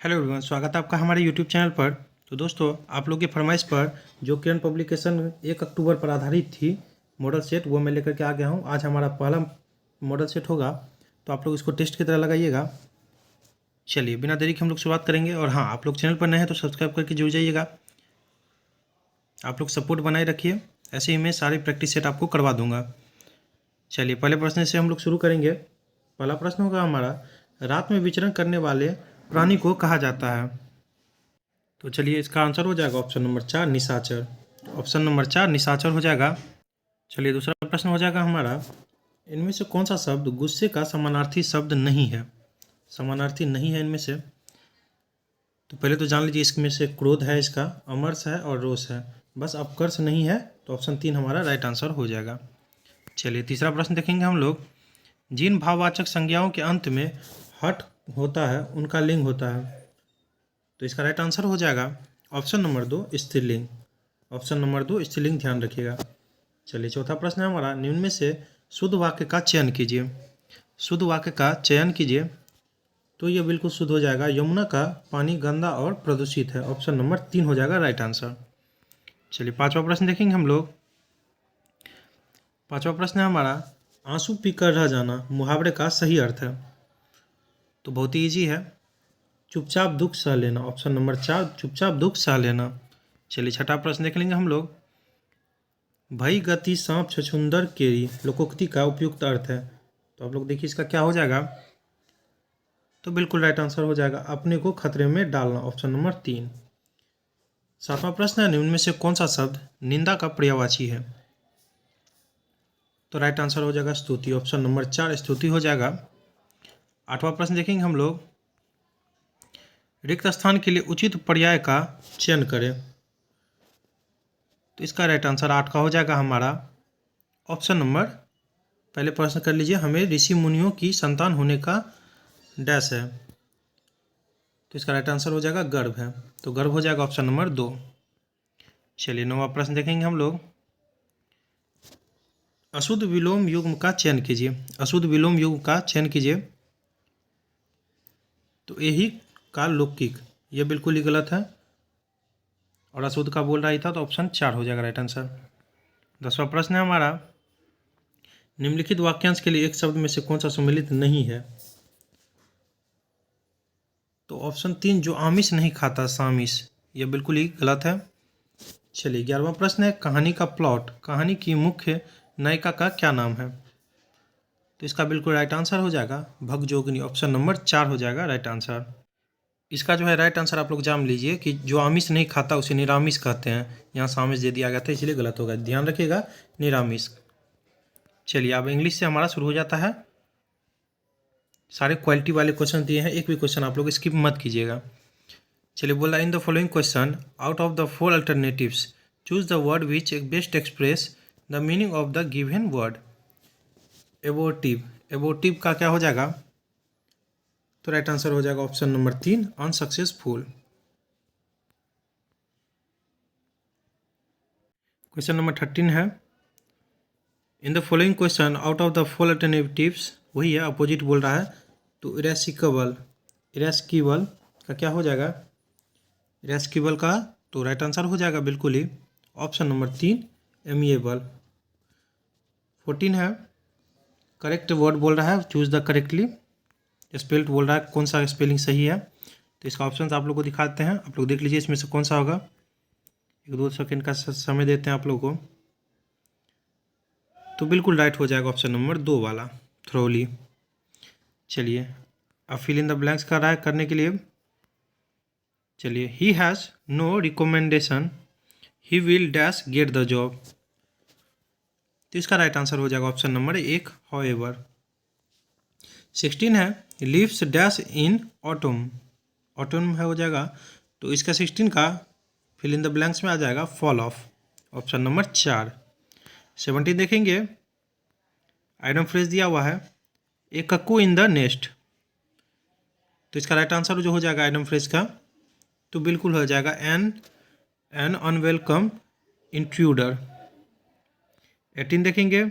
Hello everyone, स्वागत है आपका हमारे यूट्यूब चैनल पर। तो दोस्तों, आप लोग की फरमाइश पर जो किरण पब्लिकेशन 1 अक्टूबर पर आधारित थी मॉडल सेट, वो मैं लेकर के आ गया हूँ। आज हमारा पहला मॉडल सेट होगा, तो आप लोग इसको टेस्ट की तरह लगाइएगा। चलिए बिना देरी के हम लोग शुरुआत करेंगे। और हाँ, आप लोग चैनल पर नए हैं तो सब्सक्राइब करके जुड़ जाइएगा। आप लोग सपोर्ट बनाए रखिए, ऐसे ही मैं सारे प्रैक्टिस सेट आपको करवा दूंगा। चलिए पहले प्रश्न से हम लोग शुरू करेंगे। पहला प्रश्न होगा हमारा, रात में विचरण करने वाले प्राणी को कहा जाता है? तो चलिए इसका आंसर हो जाएगा ऑप्शन नंबर 4, निशाचर। ऑप्शन नंबर 4 निशाचर हो जाएगा। चलिए दूसरा प्रश्न हो जाएगा हमारा, इनमें से कौन सा शब्द गुस्से का समानार्थी शब्द नहीं है? समानार्थी नहीं है इनमें से। तो पहले तो जान लीजिए, इसमें से क्रोध है, इसका अमर्ष है और रोष है। बस अपकर्ष नहीं है, तो ऑप्शन 3 हमारा राइट आंसर हो जाएगा। चलिए तीसरा प्रश्न देखेंगे हम लोग, जिन भाववाचक संज्ञाओं के अंत में हट होता है उनका लिंग होता है। तो इसका राइट आंसर हो जाएगा ऑप्शन नंबर 2, स्त्रीलिंग। ऑप्शन नंबर 2 स्त्रीलिंग, ध्यान रखिएगा। चलिए चौथा प्रश्न है हमारा, निम्न में से शुद्ध वाक्य का चयन कीजिए। शुद्ध वाक्य का चयन कीजिए। तो ये बिल्कुल शुद्ध हो जाएगा, यमुना का पानी गंदा और प्रदूषित है। ऑप्शन नंबर 3 हो जाएगा राइट आंसर। चलिए पांचवा प्रश्न देखेंगे हम लोग। पांचवा प्रश्न है हमारा, आंसू पीकर रह जाना मुहावरे का सही अर्थ है। तो बहुत ही ईजी है, चुपचाप दुख सह लेना। ऑप्शन नंबर 4, चुपचाप दुख सह लेना। चलिए छठा प्रश्न देख लेंगे हम लोग, भई गति सांप छछुंदर केरी लोकोक्ति का उपयुक्त अर्थ है। तो आप लोग देखिए इसका क्या हो जाएगा। तो बिल्कुल राइट आंसर हो जाएगा, अपने को खतरे में डालना। Option number 3। सातवां प्रश्न है, निम्न में से कौन सा शब्द निंदा का पर्यायवाची है? तो राइट आंसर हो जाएगा स्तुति। ऑप्शन नंबर 4 स्तुति हो जाएगा। आठवां प्रश्न देखेंगे हम लोग, रिक्त स्थान के लिए उचित पर्याय का चयन करें। तो इसका राइट आंसर 8 का हो जाएगा हमारा ऑप्शन नंबर, पहले प्रश्न कर लीजिए, हमें ऋषि मुनियों की संतान होने का डैश है। तो इसका राइट आंसर हो जाएगा गर्भ है। तो गर्भ हो जाएगा ऑप्शन नंबर 2। चलिए नौवां प्रश्न देखेंगे हम लोग, अशुद्ध विलोम युग्म का चयन कीजिए। अशुद्ध विलोम युग्म का चयन कीजिए। तो यही का लौकिक, यह बिल्कुल ही गलत है और अशुद्ध का बोल रहा ही था, तो ऑप्शन 4 हो जाएगा राइट आंसर। 10वां प्रश्न है हमारा, निम्नलिखित वाक्यांश के लिए एक शब्द में से कौन सा सम्मिलित नहीं है? तो ऑप्शन 3, जो आमिष नहीं खाता सामिष, यह बिल्कुल ही गलत है। चलिए 11वां प्रश्न है, कहानी का प्लॉट, कहानी की मुख्य नायिका का क्या नाम है? तो इसका बिल्कुल राइट आंसर हो जाएगा भगजोगिनी। ऑप्शन नंबर 4 हो जाएगा राइट आंसर। इसका जो है राइट आंसर आप लोग जान लीजिए कि जो आमिष नहीं खाता उसे निरामिष कहते हैं। यहाँ सामिष दे दिया गया था, इसलिए गलत होगा, ध्यान रखिएगा, निरामिष। चलिए अब इंग्लिश से हमारा शुरू हो जाता है। सारे क्वालिटी वाले क्वेश्चन दिए हैं, एक भी क्वेश्चन आप लोग स्किप मत कीजिएगा। चलिए बोला, in the following question out of the 4 alternatives choose the word which best express the meaning of the given word. Abortive, abortive का क्या हो जाएगा? तो राइट आंसर हो जाएगा option number 3, unsuccessful. Question number 13 है, in the following question out of the 4 alternatives, वही है, अपोजिट बोल रहा है। तो इरेस्किबल, इरेस्किबल का क्या हो जाएगा? इरेस्किबल का तो राइट आंसर हो जाएगा बिल्कुल ही ऑप्शन नंबर 3, एमिएबल। 14 है, करेक्ट वर्ड बोल रहा है, चूज द करेक्टली स्पेल्ड बोल रहा है, कौन सा स्पेलिंग सही है। तो इसका ऑप्शन आप लोग को दिखाते हैं, आप लोग देख लीजिए इसमें से कौन सा होगा। 1-2 सेकेंड का समय देते हैं आप लोग को। तो बिल्कुल राइट हो जाएगा ऑप्शन नंबर 2 वाला, थ्रोली। चलिए अब फिल इन द ब्लैंक्स कर रहा है, करने के लिए चलिए, he has no recommendation, he will dash get the job. तो इसका राइट आंसर हो जाएगा ऑप्शन नंबर 1, हाउएवर। 16 है, leaves dash in autumn, autumn है हो जाएगा। तो इसका 16 का फिल इन द ब्लैंक्स में आ जाएगा फॉल ऑफ, ऑप्शन नंबर 4। 17 देखेंगे, आइटम फ्रेज दिया हुआ है, ए कक्कू इन द नेस्ट। तो इसका राइट आंसर जो हो जाएगा आइटम फ्रेज का, तो बिल्कुल हो जाएगा एन अनवेलकम इंट्रूडर। 18 देखेंगे,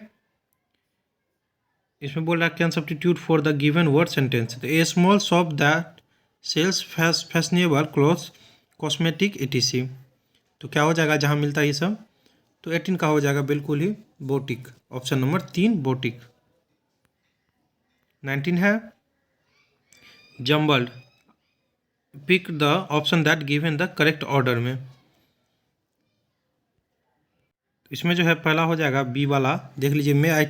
इसमें बोल रहा है can substitute for the given word sentence. तो a small shop that sells fashionable clothes, cosmetic etc। तो क्या हो जाएगा जहाँ मिलता है ये सब? तो 18 का हो जाएगा बिल्कुल ही बोटिक, ऑप्शन नंबर 3 बोटिक। 19 है jumbled, pick the option that given the correct order में। इसमें जो है पहला हो जाएगा बी वाला, देख लीजिए, may I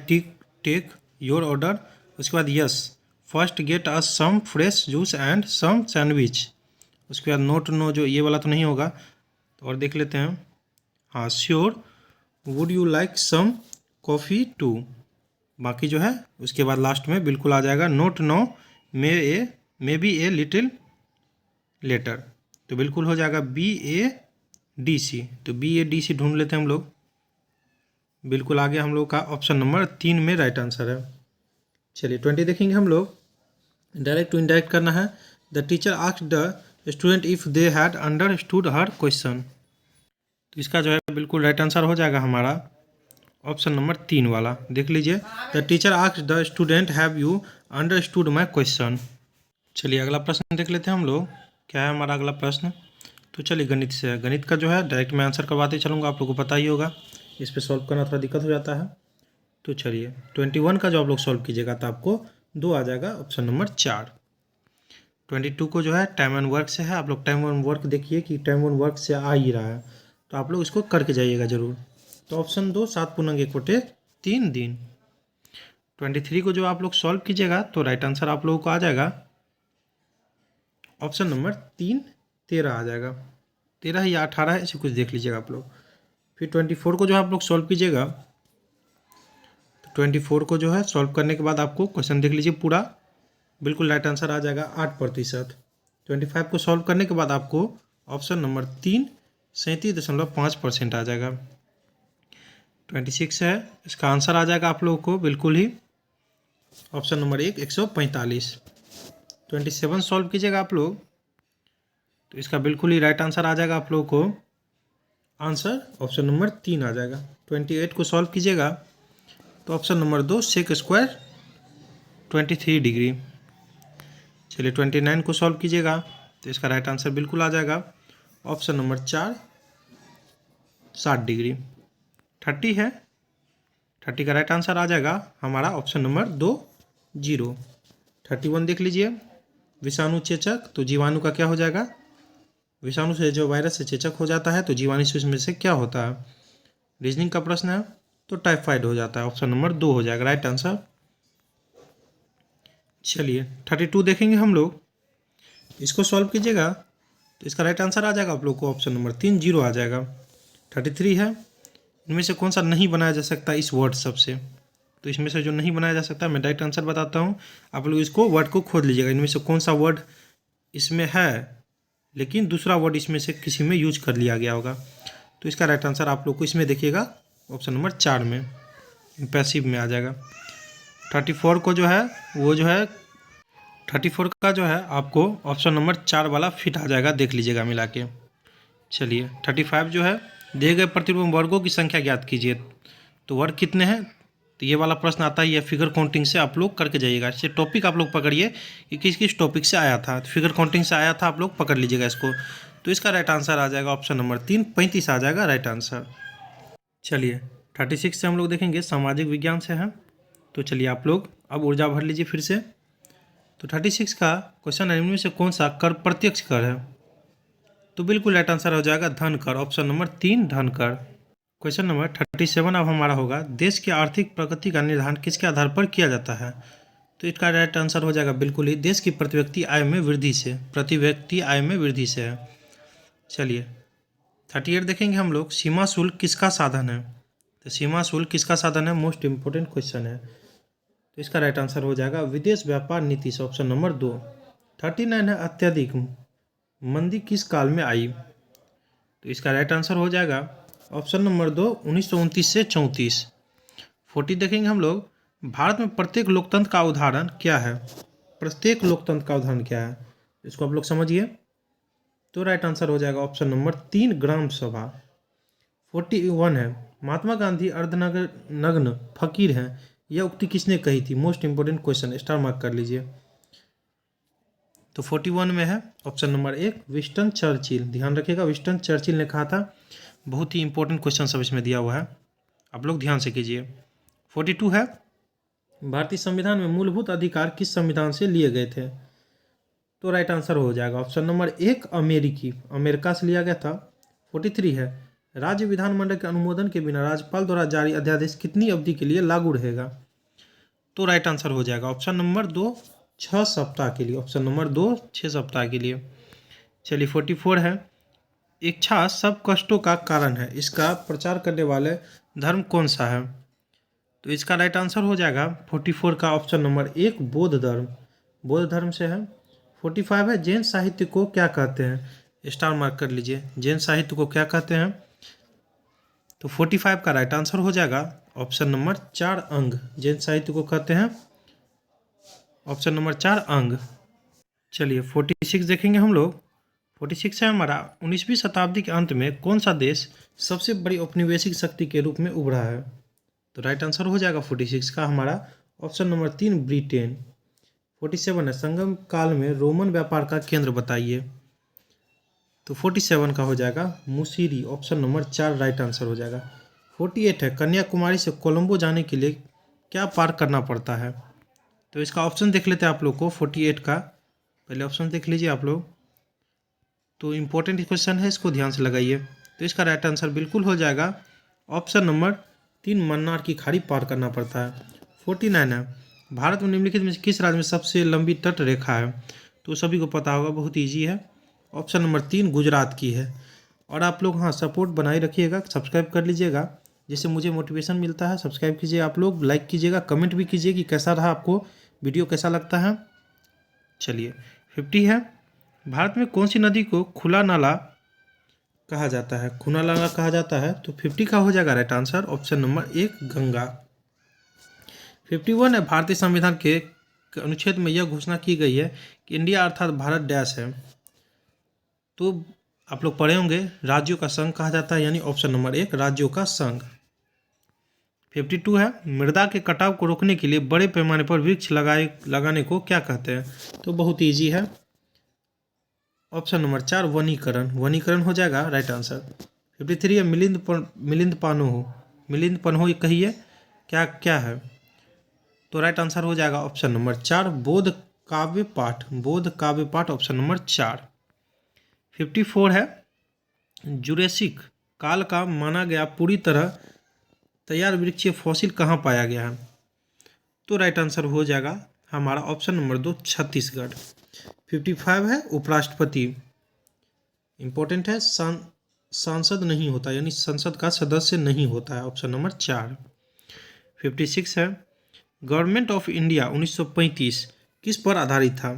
take your order. उसके बाद yes, first get us some fresh juice and some sandwich. उसके बाद नोट नो, जो ये वाला तो नहीं होगा, तो और देख लेते हैं। हाँ, sure, would you like some coffee too. बाकी जो है उसके बाद लास्ट में बिल्कुल आ जाएगा not no, maybe a little later. तो बिल्कुल हो जाएगा BADC। तो BADC ढूंढ लेते हैं हम लोग। बिल्कुल आगे हम लोग का ऑप्शन नंबर 3 में राइट आंसर है। चलिए 20 देखेंगे हम लोग। डायरेक्ट टू इनडायरेक्ट करना है। The teacher asked the student if they had understood her question. तो इसका जो है बिल्कुल राइट आंसर हो जाएगा हमारा ऑप्शन नंबर 3 वाला। देख लीजिए, the teacher asked the student have you understood my question. चलिए अगला प्रश्न देख लेते हैं हम लोग। क्या है हमारा अगला प्रश्न? तो चलिए गणित से है। गणित का जो है डायरेक्ट मैं आंसर करवाते चलूँगा, आप लोगों को पता ही होगा। इस पर सॉल्व करना थोड़ा दिक्कत हो जाता है। तो चलिए 21 का जो आप लोग सॉल्व कीजिएगा तो आपको 2 आ जाएगा, ऑप्शन नंबर 4। 22 को जो है टाइम एंड वर्क से है। आप लोग टाइम एंड वर्क देखिए कि टाइम एंड वर्क से आ ही रहा है, तो आप लोग इसको करके जाइएगा ज़रूर। तो ऑप्शन 2 7 पूर्णांक 1 बटे 3 दिन। 23 को जो आप लोग सॉल्व कीजिएगा तो राइट आंसर आप लोगों को आ जाएगा ऑप्शन नंबर 3 13 आ जाएगा। 13 या 18 है, इसे कुछ देख लीजिएगा आप लोग। फिर 24 को जो आप लोग सॉल्व कीजिएगा तो 24 को जो है सॉल्व करने के बाद आपको क्वेश्चन देख लीजिए पूरा, बिल्कुल राइट आंसर आ जाएगा 8%। 25 को सॉल्व करने के बाद आपको ऑप्शन नंबर 3 37.5% आ जाएगा। 26 है, इसका आंसर आ जाएगा आप लोगों को बिल्कुल ही ऑप्शन नंबर 1 145। 27 सॉल्व कीजिएगा आप लोग तो इसका बिल्कुल ही राइट आंसर आ जाएगा आप लोगों को, आंसर ऑप्शन नंबर 3 आ जाएगा। 28 को सॉल्व कीजिएगा तो option number 2 sec square 23 degree. चलिए 29 को सॉल्व कीजिएगा तो इसका राइट आंसर बिल्कुल आ जाएगा ऑप्शन नंबर 4 60 डिग्री। 30 है, 30 का राइट आंसर आ जाएगा हमारा ऑप्शन नंबर 2 0। 31 देख लीजिए, विषाणु चेचक, तो जीवाणु का क्या हो जाएगा? विषाणु से जो वायरस से चेचक हो जाता है तो जीवाणु से उसमें से क्या होता है? रीजनिंग का प्रश्न है तो टाइफाइड हो जाता है, ऑप्शन नंबर 2 हो जाएगा राइट आंसर। चलिए 32 देखेंगे हम लोग, इसको सॉल्व कीजिएगा तो इसका राइट आंसर आ जाएगा आप लोग को ऑप्शन नंबर 3 0 आ जाएगा। 33 है, इनमें से कौन सा नहीं बनाया जा सकता इस वर्ड सबसे? तो इसमें से जो नहीं बनाया जा सकता मैं डायरेक्ट आंसर बताता हूँ, आप लोग इसको वर्ड को खोज लीजिएगा। इनमें से कौन सा वर्ड इसमें है लेकिन दूसरा वर्ड इसमें से किसी में यूज कर लिया गया होगा। तो इसका राइट आंसर आप लोग को इसमें देखिएगा ऑप्शन नंबर 4 में पैसिव में आ जाएगा। 34 को जो है वो जो है 34 का जो है आपको ऑप्शन नंबर 4 वाला फिट आ जाएगा, देख लीजिएगा मिला के। चलिए 35 जो है, दिए गए प्रतिरूप वर्गों की संख्या ज्ञात कीजिए। तो वर्ग कितने हैं? तो ये वाला प्रश्न आता ही है, फिगर काउंटिंग से आप लोग करके जाइएगा। इससे टॉपिक आप लोग पकड़िए कि किस किस टॉपिक से आया था। तो फिगर काउंटिंग से आया था, आप लोग पकड़ लीजिएगा इसको। तो इसका राइट आंसर आ जाएगा ऑप्शन नंबर 3 35 आ जाएगा राइट आंसर। चलिए 36 से हम लोग देखेंगे, सामाजिक विज्ञान से है। तो चलिए आप लोग अब ऊर्जा भर लीजिए फिर से। तो 36 का क्वेश्चन है, इनमें से कौन सा कर प्रत्यक्ष कर है? तो बिल्कुल राइट आंसर हो जाएगा धन कर, ऑप्शन नंबर 3 धन कर। क्वेश्चन नंबर 37 अब हमारा होगा, देश की आर्थिक प्रगति का निर्धारण किसके आधार पर किया जाता है? तो इसका राइट आंसर हो जाएगा बिल्कुल ही देश की प्रति व्यक्ति आय में वृद्धि से, प्रति व्यक्ति आय में वृद्धि से है। चलिए 38 देखेंगे हम लोग, सीमा शुल्क किसका साधन है? तो सीमा शुल्क किसका साधन है? मोस्ट इंपोर्टेंट क्वेश्चन है। तो इसका राइट आंसर हो जाएगा विदेश व्यापार नीति से, ऑप्शन नंबर 2। 39 है, अत्यधिक मंदी किस काल में आई? तो इसका राइट आंसर हो जाएगा ऑप्शन नंबर 2 1929 से 34। 40 देखेंगे हम लोग, भारत में प्रत्येक लोकतंत्र का उदाहरण क्या है? प्रत्येक लोकतंत्र का उदाहरण क्या है, इसको आप लोग समझिए। तो राइट आंसर हो जाएगा ऑप्शन नंबर 3 ग्राम सभा। 41 है, महात्मा गांधी अर्धनग्न फकीर हैं, यह उक्ति किसने कही थी? Most important question, star mark कर लीजिए। तो 41 में है ऑप्शन नंबर 1 विंस्टन चर्चिल। ध्यान रखिएगा, विंस्टन चर्चिल ने कहा था। बहुत ही इंपॉर्टेंट क्वेश्चन सब इसमें दिया हुआ है, आप लोग ध्यान से कीजिए। 42 है भारतीय संविधान में मूलभूत अधिकार किस संविधान से लिए गए थे? तो राइट आंसर हो जाएगा ऑप्शन नंबर 1 अमेरिका से लिया गया था। 43 है राज्य विधानमंडल के अनुमोदन के बिना राज्यपाल द्वारा जारी अध्यादेश कितनी अवधि के लिए लागू रहेगा? तो राइट आंसर हो जाएगा ऑप्शन नंबर 2 6 सप्ताह के लिए। ऑप्शन नंबर 2 6 सप्ताह के लिए। चलिए 44 है इच्छा सब कष्टों का कारण है, इसका प्रचार करने वाले धर्म कौन सा है? तो इसका राइट आंसर हो जाएगा 44 का ऑप्शन नंबर 1 बौद्ध धर्म से है। 45 है जैन साहित्य को क्या कहते हैं? स्टार मार्क कर लीजिए, जैन साहित्य को क्या कहते हैं? तो 45 का राइट आंसर हो जाएगा ऑप्शन नंबर 4 अंग। जैन साहित्य को कहते हैं ऑप्शन नंबर 4 अंग। चलिए 46 देखेंगे हम लोग। 46 है हमारा 19वीं शताब्दी के अंत में कौन सा देश सबसे बड़ी औपनिवेशिक शक्ति के रूप में उभरा है? तो राइट आंसर हो जाएगा 46 का हमारा ऑप्शन नंबर 3 ब्रिटेन। 47 है संगम काल में रोमन व्यापार का केंद्र बताइए। तो 47 का हो जाएगा Musiri. Option number 4 right answer हो जाएगा। 48 है कन्याकुमारी से कोलंबो जाने के लिए क्या पार करना पड़ता है? तो इसका ऑप्शन देख लेते हैं आप लोग को। 48 का पहले ऑप्शन देख लीजिए आप लोग, तो इम्पोर्टेंट क्वेश्चन है, इसको ध्यान से लगाइए। तो इसका राइट आंसर बिल्कुल हो जाएगा ऑप्शन नंबर 3 मन्नार की खाड़ी पार करना पड़ता है। 49 है भारत में निम्नलिखित में किस राज्य में सबसे लंबी तट रेखा है? तो सभी को पता होगा, बहुत ईजी है। ऑप्शन नंबर 3 गुजरात की है। और आप लोग हाँ सपोर्ट बनाए रखिएगा, सब्सक्राइब कर लीजिएगा, जिससे मुझे मोटिवेशन मिलता है। सब्सक्राइब कीजिए आप लोग, लाइक कीजिएगा, कमेंट भी कीजिए कि कैसा रहा, आपको वीडियो कैसा लगता है। चलिए 50 है भारत में कौन सी नदी को खुला नाला कहा जाता है? खुला नाला कहा जाता है। तो 50 का हो जाएगा right answer option number 1 Ganga. 51 है भारतीय संविधान के अनुच्छेद में यह घोषणा की गई है कि इंडिया अर्थात भारत डैश है। तो आप लोग पढ़े होंगे राज्यों का संघ कहा जाता है, यानी ऑप्शन नंबर 1 राज्यों का संघ। 52 है मृदा के कटाव को रोकने के लिए बड़े पैमाने पर वृक्ष लगाने को क्या कहते हैं? तो बहुत ईजी है, ऑप्शन नंबर 4 वनीकरण हो जाएगा राइट आंसर। 53 है मिलिंद पन्हो कहिए क्या है? तो राइट आंसर हो जाएगा ऑप्शन नंबर 4 बौद्ध काव्य पाठ ऑप्शन नंबर 4। 54 है जुरेसिक काल का माना गया पूरी तरह तैयार वृक्षीय फॉसिल कहाँ पाया गया है? तो राइट आंसर हो जाएगा हमारा ऑप्शन नंबर 2 छत्तीसगढ़। 55 है उपराष्ट्रपति, इंपॉर्टेंट है, सांसद नहीं होता, यानी संसद का सदस्य नहीं होता है, ऑप्शन नंबर 4। 56 है गवर्नमेंट ऑफ इंडिया 1935 किस पर आधारित था?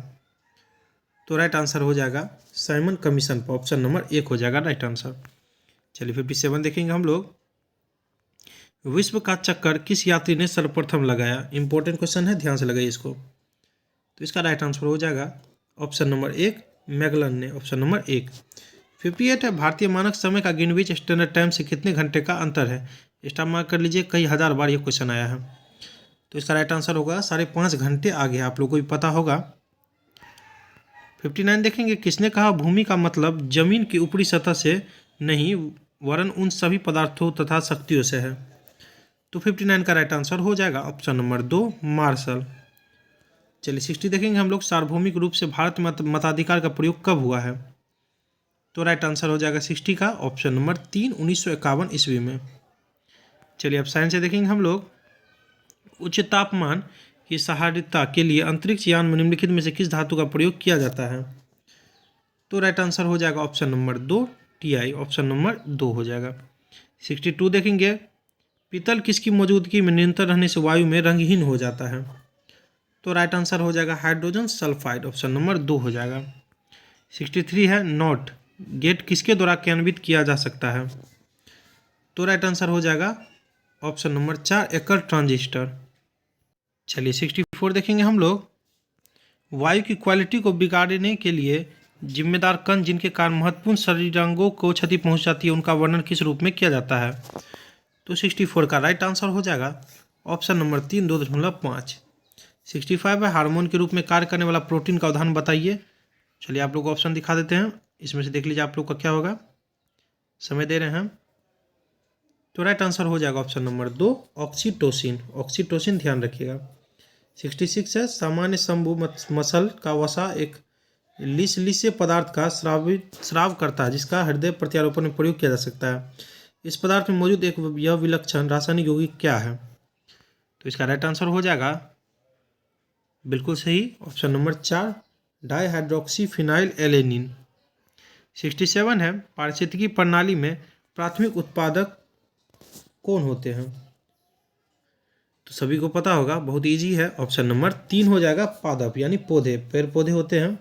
तो राइट आंसर हो जाएगा साइमन कमीशन पर, ऑप्शन नंबर 1 हो जाएगा राइट आंसर। चलिए 57 देखेंगे हम लोग। विश्व का चक्कर किस यात्री ने सर्वप्रथम लगाया? इंपॉर्टेंट क्वेश्चन है, ध्यान से लगाइए इसको। तो इसका राइट आंसर हो जाएगा ऑप्शन नंबर 1 मैगलन ने, ऑप्शन नंबर 1। 58 है भारतीय मानक समय का ग्रीनविच स्टैंडर्ड टाइम से कितने घंटे का अंतर है? स्टार मार्क कर लीजिए, कई हज़ार बार ये क्वेश्चन आया है। तो इसका राइट आंसर होगा 5.5 घंटे आगे, आप लोगों को भी पता होगा। 59 देखेंगे किसने कहा भूमि का मतलब जमीन की ऊपरी सतह से नहीं वरन उन सभी पदार्थों तथा शक्तियों से है? तो 59 का राइट आंसर हो जाएगा ऑप्शन नंबर 2 मार्शल। चलिए 60 देखेंगे हम लोग सार्वभौमिक रूप से भारत में मताधिकार का प्रयोग कब हुआ है? तो राइट आंसर हो जाएगा 60 का ऑप्शन नंबर 3 1951 ईस्वी में। चलिए अब साइंस से देखेंगे हम लोग। उच्च तापमान की सहायता के लिए अंतरिक्ष यान में निम्नलिखित में से किस धातु का प्रयोग किया जाता है? तो राइट आंसर हो जाएगा option number 2 Ti, option number 2 हो जाएगा। 62 देखेंगे पीतल किसकी मौजूदगी में निरंतर रहने से वायु में रंगहीन हो जाता है? तो राइट आंसर हो जाएगा हाइड्रोजन सल्फाइड, ऑप्शन नंबर 2 हो जाएगा। 63 है नॉट गेट किसके द्वारा क्रियान्वित किया जा सकता है? तो राइट आंसर हो जाएगा ऑप्शन नंबर 4 एकर ट्रांजिस्टर। चलिए 64 देखेंगे हम लोग। वायु की क्वालिटी को बिगाड़ने के लिए जिम्मेदार कण जिनके कारण महत्वपूर्ण शरीरांगों को क्षति पहुंच जाती है उनका वर्णन किस रूप में किया जाता है? तो 64 का राइट आंसर हो जाएगा ऑप्शन नंबर 3 2.5। 65 है हार्मोन के रूप में कार्य करने वाला प्रोटीन का उदाहरण बताइए। चलिए आप लोग को ऑप्शन दिखा देते हैं, इसमें से देख लीजिए आप लोग का क्या होगा। समय दे रहे हैं। तो राइट आंसर हो जाएगा ऑप्शन नंबर 2 ऑक्सीटोसिन। ऑक्सीटोसिन ध्यान रखिएगा। 66 है सामान्य शंभु मसल का वसा एक लिसलिसे पदार्थ का स्राव करता है जिसका हृदय प्रत्यारोपण में प्रयोग किया जा सकता है। इस पदार्थ में मौजूद एक यह विलक्षण रासायनिक यौगिक क्या है? तो इसका राइट आंसर हो जाएगा बिल्कुल सही ऑप्शन नंबर 4 डाईहाइड्रोक्सीफिनाइल एलेनिन। 67 है पारिस्थितिकी प्रणाली में प्राथमिक उत्पादक कौन होते हैं? तो सभी को पता होगा, बहुत इजी है, ऑप्शन नंबर 3 हो जाएगा पादप यानी पौधे, पेड़ पौधे होते हैं।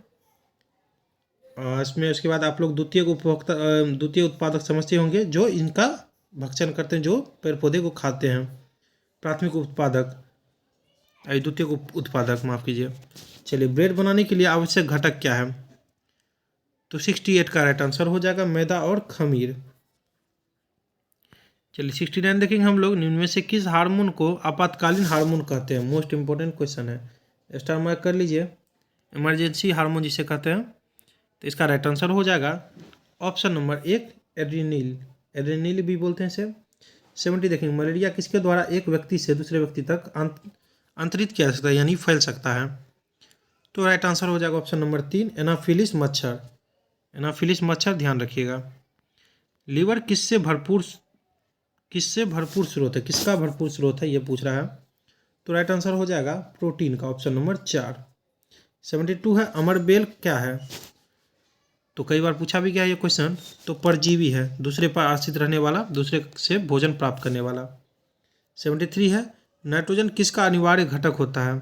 इसमें उसके बाद आप लोग द्वितीय उत्पादक समझते होंगे जो इनका भक्षण करते हैं, जो पेड़ पौधे को खाते हैं। प्राथमिक उत्पादक द्वितीय उत्पादक माफ कीजिए। चलिए ब्रेड बनाने के लिए आवश्यक घटक क्या है? तो 68 का राइट आंसर हो जाएगा मैदा और खमीर। चलिए 69 देखेंगे हम लोग, निम्न में से किस हार्मोन को आपातकालीन हार्मोन कहते हैं? मोस्ट इंपॉर्टेंट क्वेश्चन है, स्टार मार्क कर लीजिए। इमरजेंसी हार्मोन जिसे कहते हैं। तो इसका राइट आंसर हो जाएगा ऑप्शन नंबर 1 एड्रेनिल। एड्रेनिल भी बोलते हैं इसे। 70 देखेंगे, मलेरिया किसके द्वारा एक व्यक्ति से दूसरे व्यक्ति तक अंतरित किया जा सकता है यानी फैल सकता है? तो राइट आंसर हो जाएगा ऑप्शन नंबर 3 एनाफिलिस मच्छर। एनाफिलिस मच्छर ध्यान रखिएगा। लीवर किससे भरपूर स्रोत है? किसका भरपूर स्रोत है ये पूछ रहा है। तो राइट आंसर हो जाएगा प्रोटीन का, ऑप्शन नंबर 4। 72 है अमरबेल क्या है? तो कई बार पूछा भी गया ये क्वेश्चन। तो परजीवी है, दूसरे पर आश्रित रहने वाला, दूसरे से भोजन प्राप्त करने वाला। 73 है नाइट्रोजन किसका अनिवार्य घटक होता है?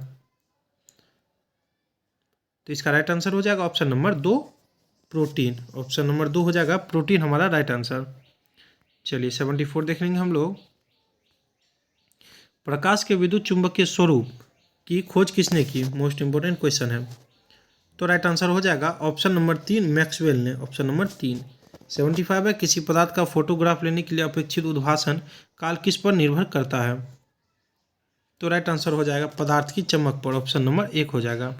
तो इसका राइट आंसर हो जाएगा option number 2 protein. Option number 2 हो जाएगा प्रोटीन हमारा राइट आंसर। चलिए 74 देख लेंगे हम लोग। प्रकाश के विद्युत चुंबकीय स्वरूप की खोज किसने की? मोस्ट इंपोर्टेंट क्वेश्चन है। तो राइट आंसर हो जाएगा ऑप्शन नंबर 3 मैक्सवेल ने, ऑप्शन नंबर 3। 75 है किसी पदार्थ का फोटोग्राफ लेने के लिए अपेक्षित उद्भासन काल किस पर निर्भर करता है? तो राइट आंसर हो जाएगा पदार्थ की चमक पर, ऑप्शन नंबर 1 हो जाएगा।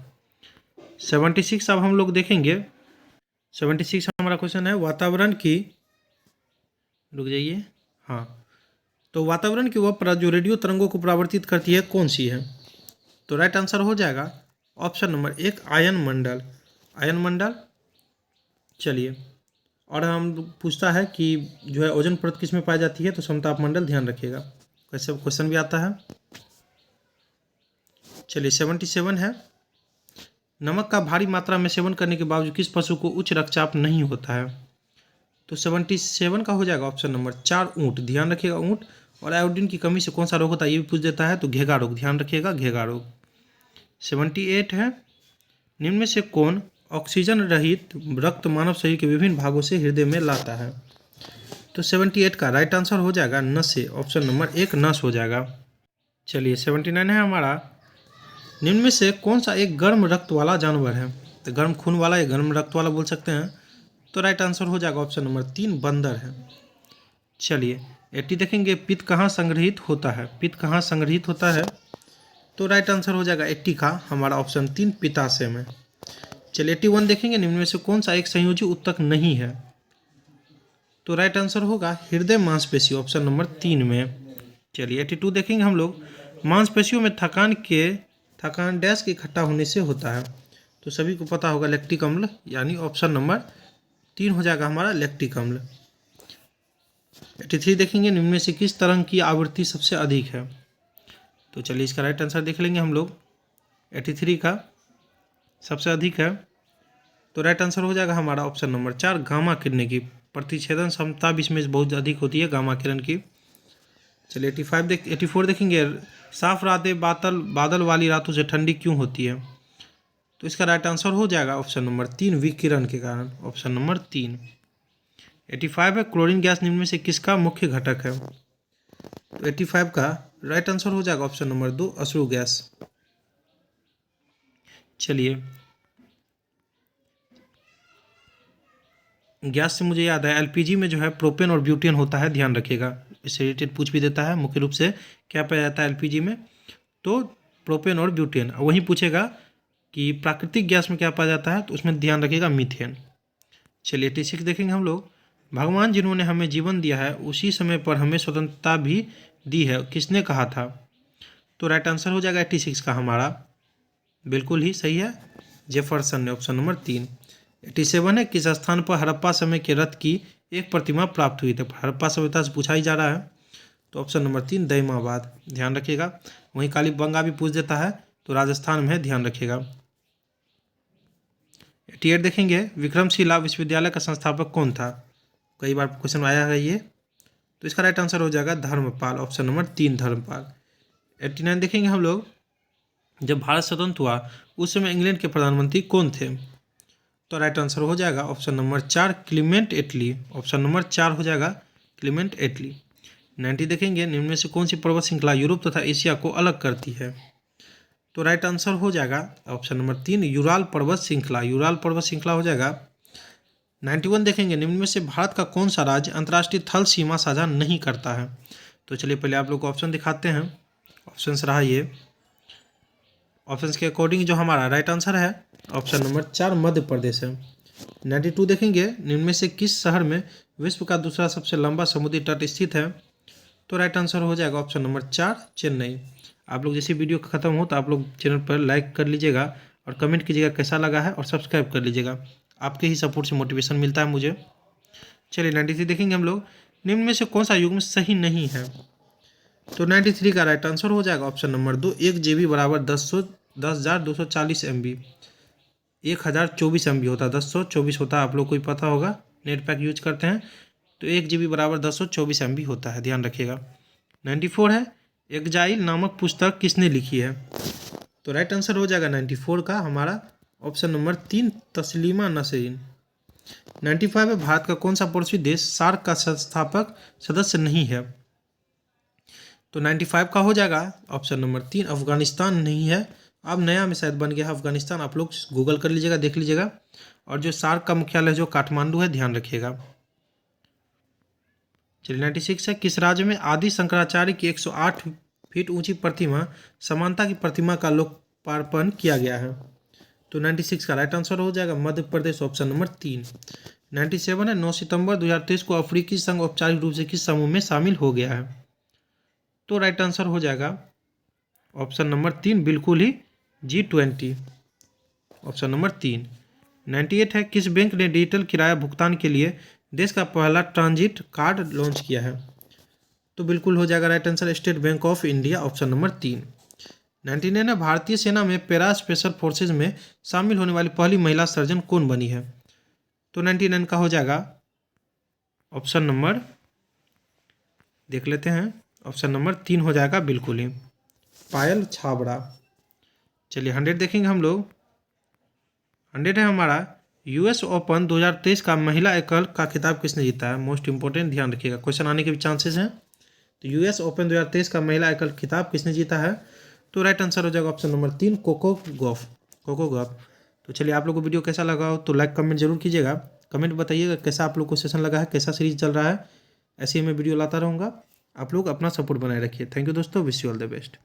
76 अब हम लोग देखेंगे। 76 हमारा क्वेश्चन है वातावरण की, रुक जाइए, हाँ, तो वातावरण की वह परत जो रेडियो तरंगों को परावर्तित करती है कौन सी है? तो राइट आंसर हो जाएगा ऑप्शन नंबर 1 आयन मंडल। आयन मंडल। चलिए, और हम पूछता है कि जो है ओजोन परत किस में पाई जाती है? तो समताप मंडल, ध्यान रखिएगा, कैसे क्वेश्चन भी आता है। चलिए 77 है नमक का भारी मात्रा में सेवन करने के बावजूद किस पशु को उच्च रक्तचाप नहीं होता है? तो 77 का हो जाएगा ऑप्शन नंबर 4 ऊँट। ध्यान रखिएगा ऊँट। और आयोडीन की कमी से कौन सा रोग होता है ये भी पूछ देता है, तो घेगा रोग, ध्यान रखिएगा घेगा रोग। 78 है निम्न में से कौन ऑक्सीजन रहित रक्त मानव शरीर के विभिन्न भागों से हृदय में लाता है? तो 78 का राइट आंसर हो जाएगा नसें, ऑप्शन नंबर 1 नस हो जाएगा। चलिए 79 है हमारा, निम्न में से कौन सा एक गर्म रक्त वाला जानवर है? तो गर्म खून वाला या गर्म रक्त वाला बोल सकते हैं। तो राइट आंसर हो जाएगा ऑप्शन नंबर 3 बंदर है। चलिए 80 देखेंगे, पित्त कहाँ संग्रहित होता है? पित्त कहाँ संग्रहित होता है? तो राइट आंसर हो जाएगा 80 का हमारा ऑप्शन 3 पित्ताशय में। चलिए 81 देखेंगे, निम्न में से कौन सा एक संयोजी ऊतक नहीं है? तो राइट आंसर होगा हृदय मांसपेशी, ऑप्शन नंबर 3 में। चलिए 82 देखेंगे हम लोग, मांसपेशियों में थकान डैश के इकट्ठा होने से होता है। तो सभी को पता होगा लैक्टिक अम्ल, यानी ऑप्शन नंबर 3 हो जाएगा हमारा लैक्टिक अम्ल। 83 देखेंगे, निम्न में से किस तरंग की आवृत्ति सबसे अधिक है? तो चलिए इसका राइट आंसर देख लेंगे हम लोग। 83 का सबसे अधिक है, तो राइट आंसर हो जाएगा हमारा ऑप्शन नंबर 4 गामा किरण की। प्रतिच्छेदन क्षमता भी इसमें बहुत अधिक होती है गामा किरण की। चलिए 84 देखेंगे, साफ रातें बादल वाली रातों से ठंडी क्यों होती है? तो इसका राइट आंसर हो जाएगा ऑप्शन नंबर 3 विकिरण के कारण, ऑप्शन नंबर 3। 85 है क्लोरीन गैस निम्न में से किसका मुख्य घटक है? तो 85 का राइट आंसर हो जाएगा ऑप्शन नंबर 2 अश्रु गैस। चलिए गैस से मुझे याद है एलपीजी में जो है प्रोपेन और ब्यूटेन होता है, ध्यान रखिएगा, इससे रिलेटेड पूछ भी देता है। मुख्य रूप से क्या पाया जाता है एलपीजी में? तो प्रोपेन और ब्यूटेन। वहीं पूछेगा कि प्राकृतिक गैस में क्या पाया जाता है, तो उसमें ध्यान रखिएगा मीथेन। चलिए 86 देखेंगे हम लोग। भगवान जिन्होंने हमें जीवन दिया है उसी समय पर हमें स्वतंत्रता भी दी है, किसने कहा था? तो राइट आंसर हो जाएगा 86 का हमारा, बिल्कुल ही सही है, जेफरसन ने, ऑप्शन नंबर 3। 87 है, किस स्थान पर हड़प्पा समय के रथ की एक प्रतिमा प्राप्त हुई थी? हड़प्पा सभ्यता से पूछा ही जा रहा है, तो ऑप्शन नंबर 3 दईमाबाद, ध्यान रखिएगा। वहीं कालीबंगा भी पूछ देता है, तो राजस्थान में है, ध्यान रखिएगा। 88 देखेंगे, विक्रमशिला विश्वविद्यालय का संस्थापक कौन था? कई बार क्वेश्चन आया है ये, तो इसका राइट आंसर हो जाएगा धर्मपाल, ऑप्शन नंबर 3 धर्मपाल। 89 देखेंगे हम लोग, जब भारत स्वतंत्र हुआ उस समय इंग्लैंड के प्रधानमंत्री कौन थे? तो राइट आंसर हो जाएगा ऑप्शन नंबर 4 क्लीमेंट एटली, ऑप्शन नंबर 4 हो जाएगा क्लीमेंट एटली। 90 देखेंगे, निम्न में से कौन सी पर्वत श्रृंखला यूरोप तथा एशिया को अलग करती है? तो राइट आंसर हो जाएगा ऑप्शन नंबर 3 यूराल पर्वत श्रृंखला, यूराल पर्वत श्रृंखला हो जाएगा। 91 देखेंगे, निम्न में से भारत का कौन सा राज्य अंतर्राष्ट्रीय थल सीमा साझा नहीं करता है? तो चलिए पहले आप लोग को ऑप्शन दिखाते हैं। ऑप्शन रहा ये, ऑप्शन के अकॉर्डिंग जो हमारा राइट आंसर है ऑप्शन नंबर 4 मध्य प्रदेश है। 92 देखेंगे, निम्न में से किस शहर में विश्व का दूसरा सबसे लंबा समुद्री तट स्थित है? तो राइट आंसर हो जाएगा ऑप्शन नंबर 4 चेन्नई। आप लोग जैसे वीडियो खत्म हो तो आप लोग चैनल पर लाइक कर लीजिएगा और कमेंट कीजिएगा कैसा लगा है, और सब्सक्राइब कर लीजिएगा, आपके ही सपोर्ट से मोटिवेशन मिलता है मुझे। चलिए 93 देखेंगे हम लोग, निम्न में से कौन सा युग्म सही नहीं है? तो 93 का राइट आंसर हो जाएगा ऑप्शन नंबर 2 1 GB बराबर 10,240 MB, 1024 MB होता है, 1024 होता है, आप लोग को ही पता होगा, नेट पैक यूज करते हैं, तो 1 GB बराबर 1024 MB होता है, ध्यान रखिएगा। 94 है, एग्जाइल नामक पुस्तक किसने लिखी है? तो राइट आंसर हो जाएगा 94 का हमारा ऑप्शन नंबर 3 तस्लीमा नसरीन। 95 है, भारत का कौन सा पड़ोसी देश सार्क का संस्थापक सदस्य नहीं है? तो 95 का हो जाएगा ऑप्शन नंबर 3 अफगानिस्तान नहीं है, अब नया में शायद बन गया है अफगानिस्तान, आप लोग गूगल कर लीजिएगा, देख लीजिएगा। और जो सार्क का मुख्यालय जो काठमांडू है, ध्यान रखिएगा। चलिए 96 है, किस राज्य में आदि शंकराचार्य की 108 फीट ऊंची प्रतिमा समानता की प्रतिमा का लोकार्पण किया गया है? तो 96 का राइट आंसर हो जाएगा मध्य प्रदेश, ऑप्शन नंबर 3। 97 है, 9 सितंबर 2023 को अफ्रीकी संघ औपचारिक रूप से किस समूह में शामिल हो गया है? तो राइट आंसर हो जाएगा ऑप्शन नंबर 3 बिल्कुल ही G20, ऑप्शन नंबर 3। 98 है, किस बैंक ने डिजिटल किराया भुगतान के लिए देश का पहला ट्रांजिट कार्ड लॉन्च किया है? तो बिल्कुल हो जाएगा right answer state bank of India, option number 3। 99 है, भारतीय सेना में पैरा स्पेशल फोर्सेज में शामिल होने वाली पहली महिला सर्जन कौन बनी है? तो 99 का हो जाएगा ऑप्शन नंबर, देख लेते हैं, ऑप्शन नंबर 3 हो जाएगा बिल्कुल ही पायल छाबड़ा। चलिए 100 देखेंगे हम लोग। 100 है हमारा, US ओपन 2023 का महिला एकल का खिताब किसने जीता है? मोस्ट इंपॉर्टेंट, ध्यान रखिएगा, क्वेश्चन आने के भी चांसेस हैं। तो US ओपन 2023 का महिला एकल खिताब किसने जीता है? तो राइट आंसर हो जाएगा ऑप्शन नंबर 3 कोको गॉफ। तो चलिए आप लोग को वीडियो कैसा लगा हो तो लाइक कमेंट जरूर कीजिएगा, कमेंट बताइएगा कैसा आप लोग को सेशन लगा है, कैसा सीरीज चल रहा है, ऐसे ही मैं वीडियो लाता रहूँगा। आप लोग अपना सपोर्ट बनाए रखिए। थैंक यू दोस्तों, wish you all the best.